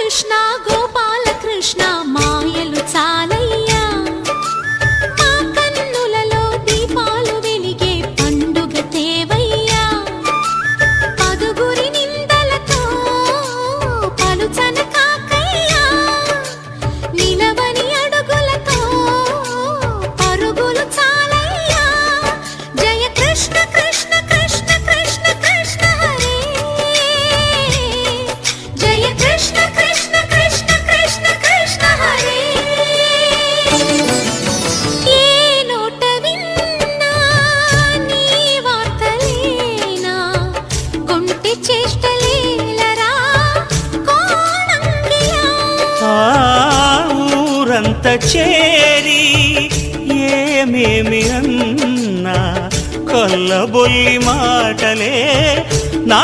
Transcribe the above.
కృష్ణ గోపాల కృష్ణ మాయలు చాలయ్యా మా కన్నులలో దీపాలు వెలిగే పండుగ తేవయ్యా పదుగురి నిందలతో పలుచన కాకయ్యా నిలవని అడుగులతో పరుగులు చాలయ్యా జయ కృష్ణ కృష్ణ కృష్ణ కృష్ణ కృష్ణ హరే జయ కృష్ణ కృష్ణ కృష్ణ కృష్ణ కృష్ణ హరే ఏ నోట విన్నా నీ వార్తలేనా కొంటె చేష్టలేలరా కోణంగియా ఊరంత చేరి ఏమేమి అన్నా కొల్లబొల్లి మాటలే నా